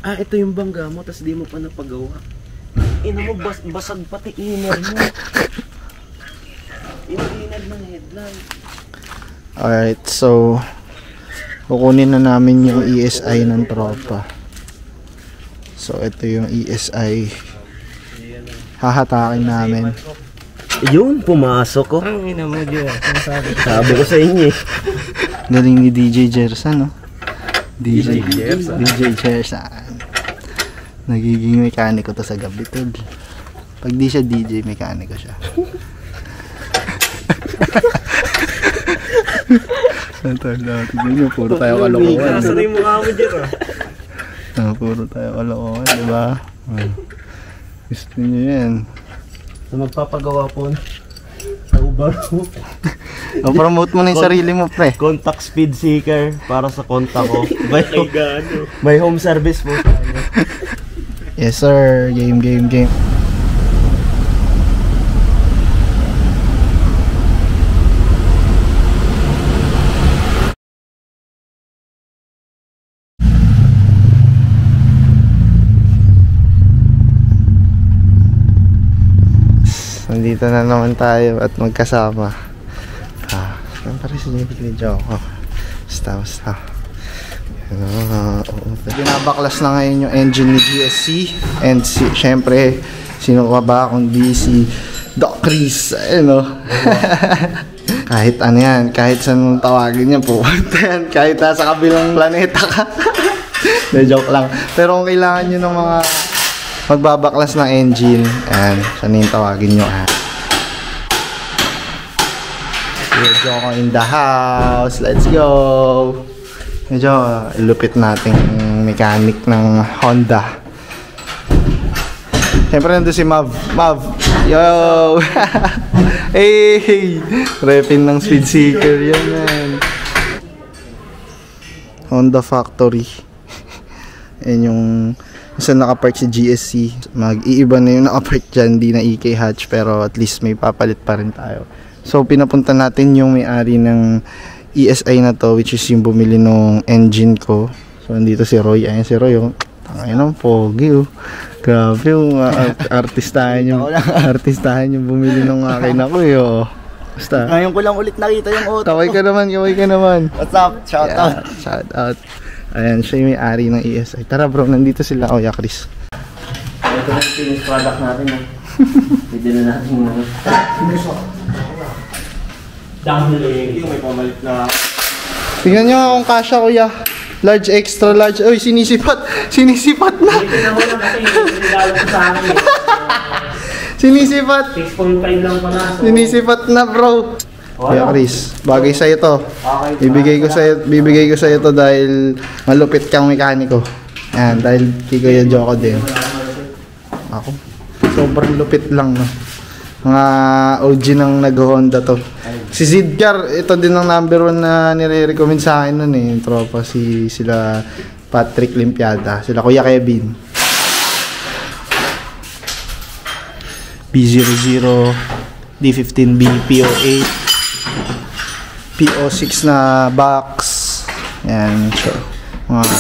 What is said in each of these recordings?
Ah, ito yung bangga mo, tas di mo pa napagawa. Ina mo, basag pati inner mo. Inag ng headlight. Alright, so kukunin na namin yung ESI ng tropa. So ito yung ESI. Hahatakin namin. Yun, pumasok ko. Ang ina mo, Diyo. Sabi ko sa inyo eh. Galing ni DJ Jersan, no? DJ Jersan. Nagiging mekaniko to sa gabi, tol. Pag di siya DJ, mekaniko siya. Tol, tignan nyo, puro tayo kalokohan. Nasa na yung mukha mo, Diyo. Puro tayo kalokohan, diba? Gusto nyo yan. So magpapagawa po sa Uber. Promote mo na yung sarili mo, pre. Contact speed seeker para sa contact ko. May home service po. Yes sir, game. Nandito na naman tayo at magkasama. Siyempre sinipit ni Joko. Basta. Binabaklas na ngayon yung engine ni GSC. And siyempre, sino ka ba kundi si Doc Chris. Kahit ano yan, kahit saan tawagin niya, pupunta yan. Kahit nasa kabilang planeta ka. Joke lang. Pero kung kailangan nyo ng mga magbabaklas ng engine, ayan, saan yung tawagin nyo. Joko in the house. Let's go. Medyo lupit nating mechanic ng Honda. Siyempre nandun si Mav. Yo. Hey, repin ng speed seeker yan, man. Honda factory. Yan yung saan nakapark si GSC. Mag-iiba na yung nakapark dyan, di na EK hatch, pero at least may papalit pa rin tayo. So pinapunta natin yung may-ari ng ESI na to, which is yung bumili nung engine ko. So nandito si Roy. Ayan si Roy, oh. Tangay ng pogi, oh. Grabe yung artistahan yung bumili nung akin ako, oh. Basta Ngayon ko lang ulit nakita yung auto. kaway ka naman. What's up? Shout out. Shout out. Ayan, siya yung may-ari ng ESI. Tara bro, nandito sila, Kuya Chris. Ito na yung finished product natin, oh. Pwede na natin yung downloading. Yung may pamalit na. Tingnan nyo nga kung kasha, kuya. Large, extra large. Uy, sinisipat na. Hindi na mo lang kasi nilalaw ko sa akin. Sinisipat. 6.5 lang pa na. Sinisipat na, bro. Kuya Chris, bagay sa'yo to. Bibigay ko sa'yo to dahil malupit kang mekaniko. Ayan, dahil kay Kuya Joko din. Ako, sobrang lupit lang, no. Mga OG ng nag-Honda to. Si Zidcar, ito din ang number 1 na nire-recommend sa akin nun eh. Yung tropa, sila Patrick Limpiada, sila Kuya Kevin. B00, D15B, PO8, PO6 na box. Yan, so, mga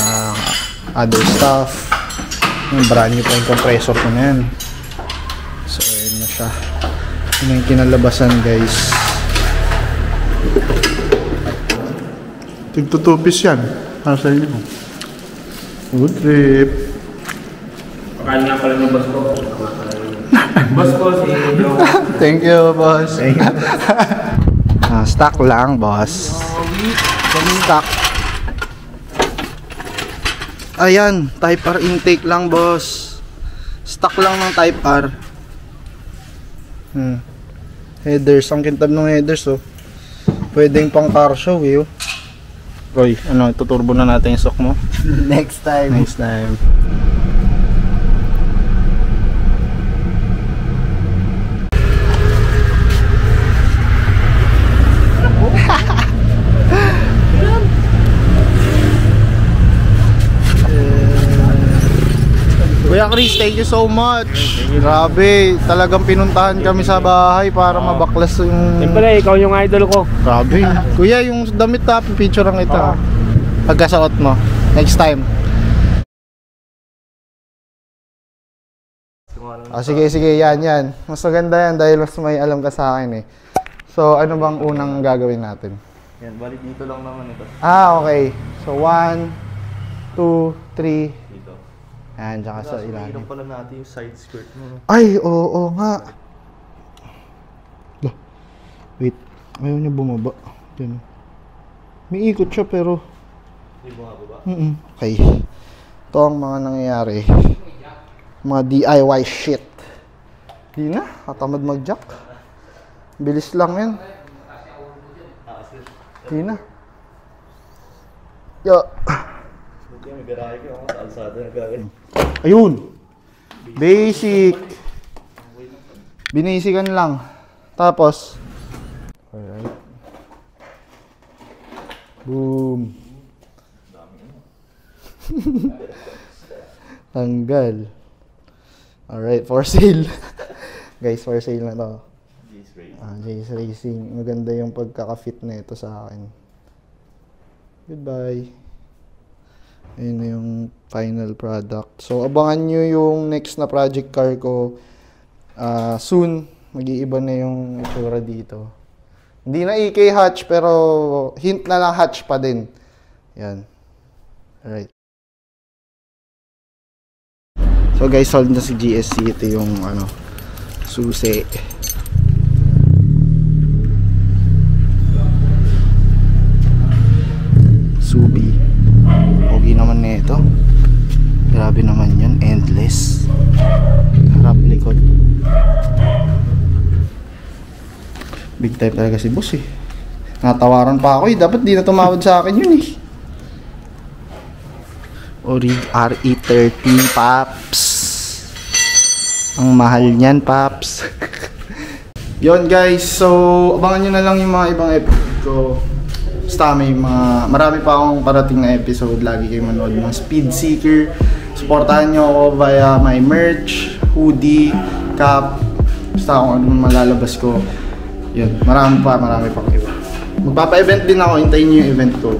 other stuff. Yung brand new pa yung compressor ko na yan. So, ayun na siya. Yun yung kinalabasan, guys. Tigtutupis yan. Para sa inyo. Good trip. Pakain nga pala ng boss ko. Boss ko, si Joe. Thank you, boss. Stock lang, boss. Stock. Ayan, Type R intake lang, boss. Stock lang ng Type R. Headers, ang kintab ng headers, oh. Pwedeng pang car show, eh, oh. Roy, ano, tuturbo na natin yung stock mo? Next time. Kuya Chris, thank you so much. Grabe, talagang pinuntahan kami sa bahay para mabaklas yung... Siyempre, ikaw yung idol ko. Grabe. Kuya, yung damit picture lang kita. Pagkasuot mo. Next time. Sige, yan. Mas maganda yan dahil mas may alam ka sa akin eh. So, ano bang unang gagawin natin? Yan, balik dito lang naman ito. Okay. So, 1, 2, 3. Dito. Ayan, tsaka sa ilalim. Mayroon pala natin yung side skirt mo. Ay, oo nga. Wait, ayaw niya bumaba. Diyan. May ikot siya pero... Hindi bumababa? Okay. Ito ang mga nangyayari. Mga DIY shit. Di na, katamad mag-jack. Bilis lang yan. Di na. Yo. Buti may garahe ko sa alsada na gagawin. Ayun. Basic. Binisikan lang. Tapos. Alright. Boom. Tanggal. Alright, for sale. Guys, for sale na to. Jace Racing. Maganda yung pagkaka-fit na ito sa akin. Goodbye. Ayun na yung final product. So, abangan nyo yung next na project car ko. Soon, mag-iiba na yung itsura dito. Hindi na EK hatch, pero hint na lang hatch pa din. Yan. Alright. So guys, sold na si GSC. Ito yung susi. Subi. Okay naman na ito. Grabe naman yun. Endless. Harap likod. Big time talaga si boss eh. Natawaran pa ako eh. Dapat di na tumawad sa akin yun eh. Orig RE13 Paps. Ang mahal niyan Paps. Yon guys. So abangan nyo na lang yung mga ibang episode ko. Basta marami pa akong parating na episode. Lagi kayo manood ng Speed Seeker. Supportahan nyo ako via my merch, hoodie, cap. Basta kung ano malalabas ko. Yun, marami pa iba. Magpapa-event din ako, hintayin nyo yung event ko.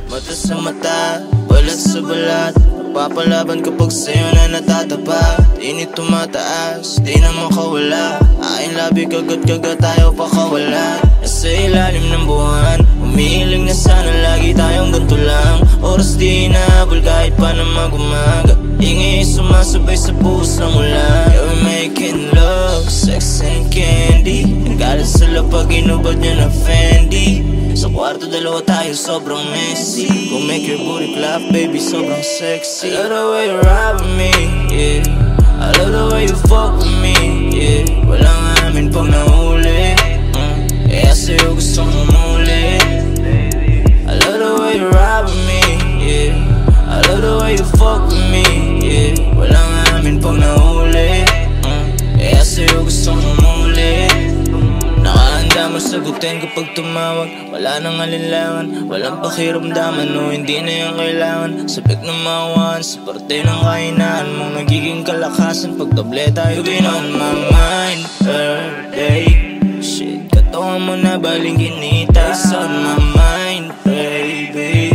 Mata sa mata, balat sa balat. Napapalaban kapag sa'yo na natatapat. Init tumataas, di na makawala. Aking labi kagat-kagat tayo pakawala. Nasa ilalim ng buwan, umiiling na sana lagi tayong ganito lang. Oras di inabol kahit pa na mag-umaga. Ingay sumasabay sa puso ng ulan. Yeah, we're making love, sex and candy. Nagalit sa lapag, inubad niya na Fendi. Sa kwarto dalawa tayo sobrang messy. Go make your booty clap baby, sobrang sexy. I love the way you ride with me, yeah. I love the way you fuck with me, yeah. Walang amin pag nahuli, kaya sa'yo gusto mo muli. I love the way you ride with me, yeah. I love the way you fuck with me, yeah. Walang amin pag nahuli, kaya sa'yo gusto mo muli. Nakahanda mo sagutin kapag tumawag. Wala nang alinlangan, walang pakiramdaman. No, hindi na yung kailangan. Sabik na mawan, sa parte ng kahinaan mo. Nagiging kalakasan pag doble tayo. You've been on my mind every day. Shit, katawan mo na baling ginita. It's on my mind, baby.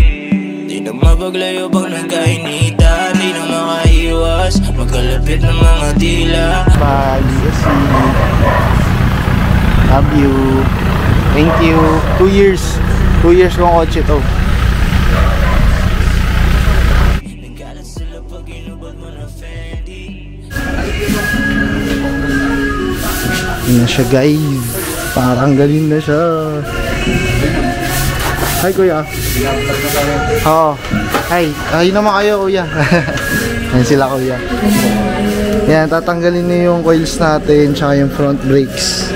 Di na mapaglayo pag nagkainita. Di na makaiwas, magkalapit ng mga dila. Bye, GSC. Love you. Thank you. 2 years. 2 years kong kotse to. Yun na siya guys. Parang galing na siya. Hi kuya. Oo. Hi. Hi naman kayo kuya. Yan sila kuya. Yan, tatanggalin niyo yung coils natin tsaka yung front brakes.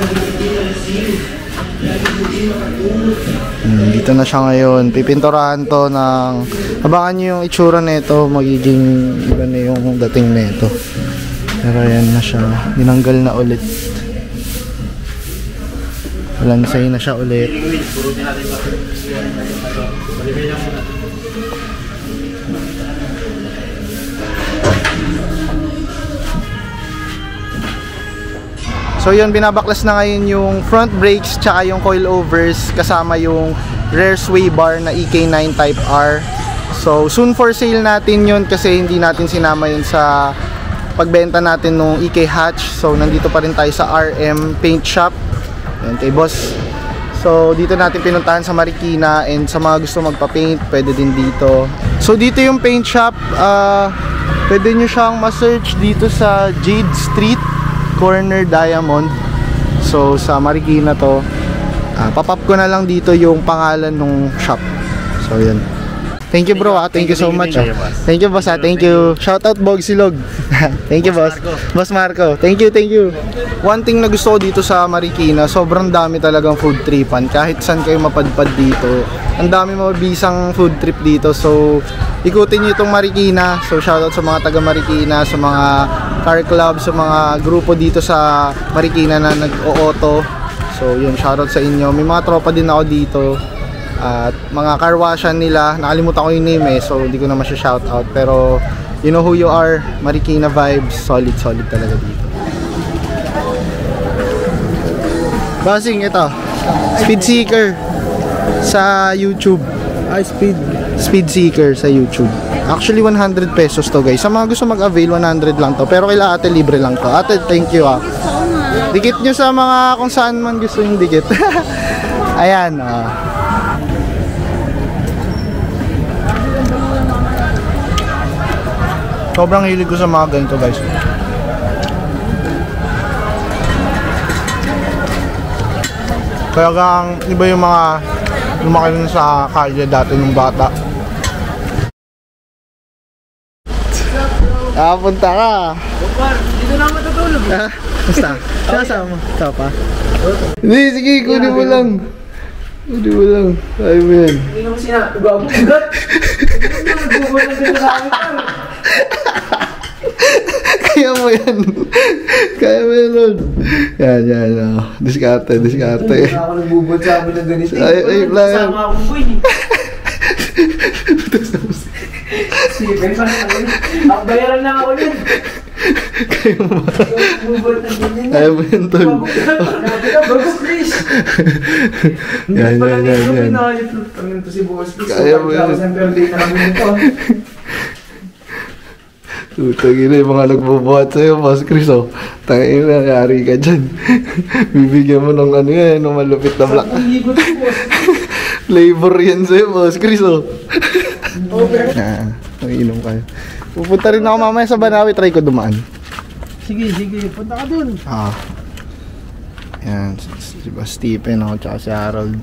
Dito na siya ngayon. Pipinturahan to ng... Abangan nyo yung itsura nito. Magiging iba na yung dating nito. Pero yan na siya. Dinanggal na ulit. Lansay na siya ulit. So yun, binabaklas na ngayon yung front brakes tsaka yung coilovers kasama yung rear sway bar na EK9 Type R. So soon for sale natin yun kasi hindi natin sinama yun sa pagbenta natin nung EK Hatch. So nandito pa rin tayo sa RM Paint Shop. Ayan, kay boss. So dito natin pinuntahan sa Marikina, and sa mga gusto magpa-paint, pwede din dito. So dito yung paint shop. Pwede nyo siyang ma-search dito sa Jade Street, corner Diamond. So sa Marikina to. Papap ko na lang dito yung pangalan ng shop. So yan. Thank you bro, thank you so much. Thank you boss, thank you. Shout out Bog Silog. Thank you boss. Boss Marco. Thank you, thank you. One thing na gusto ko dito sa Marikina, sobrang dami talagang food tripan. Kahit saan kayo mapadpad dito, ang dami mabisang food trip dito. So ikutin niyo itong Marikina. So shout out sa mga taga Marikina, sa mga car club, sa mga grupo dito sa Marikina na nag-o-auto. So yun, shout out sa inyo. May mga tropa din ako dito. At mga car washan nila, nakalimutan ko yung name so hindi ko na masya-shout out, pero you know who you are. Marikina vibes, solid talaga dito. Bossing, ito Speed Seeker sa YouTube. Speed Seeker sa YouTube. Actually 100 pesos to guys. Sa mga gusto mag-avail, 100 lang to, pero kila ate libre lang to. Ate, thank you Dikit nyo sa mga kung saan man gusto yung dikit. Ayan sobrang hilig ko sa mga ganito guys. Kaya kang iba yung mga lumaki rin sa kalye dati nung bata. Punta ka. Dito na matutulog. Basta, kasama mo. Ikaw pa? Hindi, sige, kunin mo lang. Kunin mo lang. Ayaw mo yan. Hindi naman sinagawa mo. Ugat! Hindi naman nagbubuhay ng gano'n sa akin. Kaya mo yan. Kaya mo yan, Lord. Yan. Diskarte. Hindi ako nagbubuhay sa amin ng ganito. Ay, lang. Kasama akong boy. Sige, pa ang bayaran na ako yun. Kaya mo ba? Ayaw mo yan, Tol. Bago, Chris. Yan. Kaya mo yan. Tangina yung mga nagbubuhat sa'yo, Boss Chris, Tangina, yari ka dyan. Bibigyan mo ng ng malupit na black. Labor yan sa'yo, Boss Chris, Inom kayo. Pupunta rin ako mamaya sa Banawi, try ko dumaan. Sige, punta ka dun. Yan, si Stephen tsaka si Harold.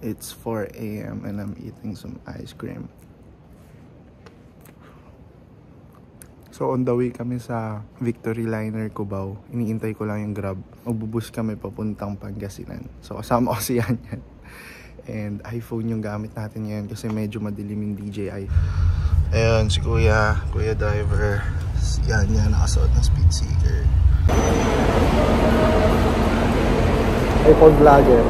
It's 4 AM and I'm eating some ice cream. So on the way kami sa Victory Liner Cubao. Iniintay ko lang yung Grab. Magbubus kami papuntang Pangasinan. So kasama ko si Yan. And iPhone yung gamit natin ngayon kasi medyo madilim yung DJI. Ayun, si Kuya Driver. Yan, nakasuot ng Speed Seeker. iPhone vlogger.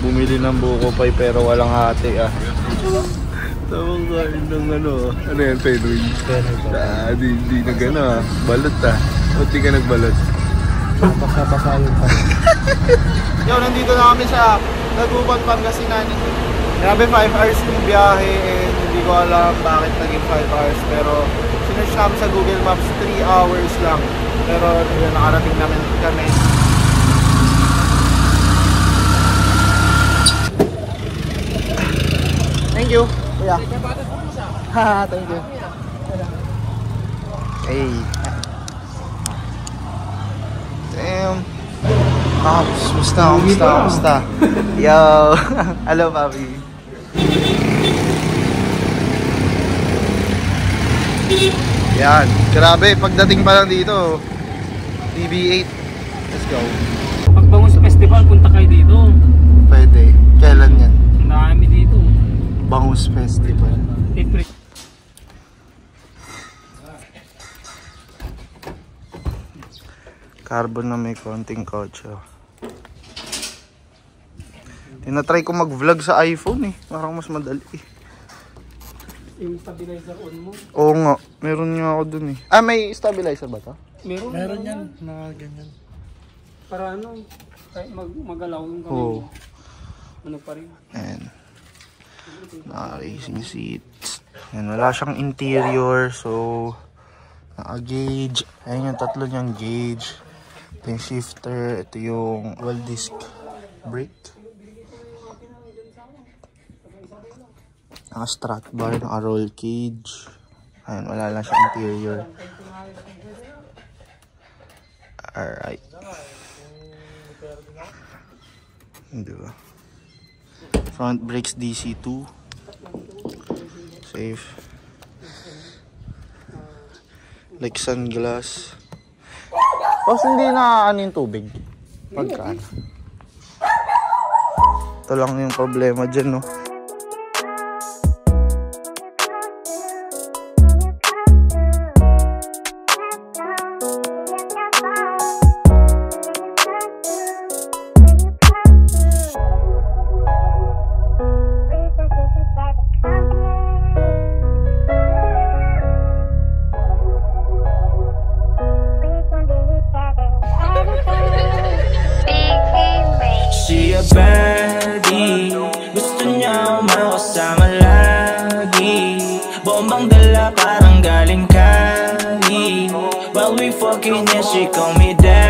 Bumili ng buko pie pero walang hati Tawag kain ng ano yan, Penwin? Hindi na gano'n balot O di ka nagbalot? Basa yun pa. Yo, nandito na kami sa Dagupan, Pangasinan. Grabe 5 hours yung biyahe and hindi ko alam bakit naging 5 hours, pero sinerch namin sa Google Maps 3 hours lang, pero nakarating namin kami. Thank you, kuya. Haha, thank you. Hey. Damn. Musta? Yo. Hello, papi. Yan. Grabe, pagdating pa lang dito. DB8. Let's go. Pag Bangus Festival, punta kayo dito. Pwede. Kailan yan? Marami dito. Bangus Festival. April. Carbon na may konting kotse. Tinatry ko mag-vlog sa iPhone eh. Parang mas madali eh. Yung stabilizer on mo. Oo nga, meron nga ako dun eh. Ah, may stabilizer ba to? Meron yan, mga ganyan. Para ano, kahit magalaw yung kamay Oo. mo. Ano pa rin. Ayan. Naka-racing seats. Ayan, wala siyang interior. So, naka-gauge. Ayan yung tatlo niyang gauge. Ito yung shifter. Ito yung dual disc brake. Naka-strut bar, naka-roll cage. Ayan, wala lang siyang interior. Alright. Diba? Front brakes DC2. Safe. Like sunglass. Tapos hindi na ano yung tubig. Pagka. Ito lang yung problema dyan, no? She a baddie, gusto niya makasama lagi. Bombang dala parang galing Cali. While we fucking, yeah, she call me dad.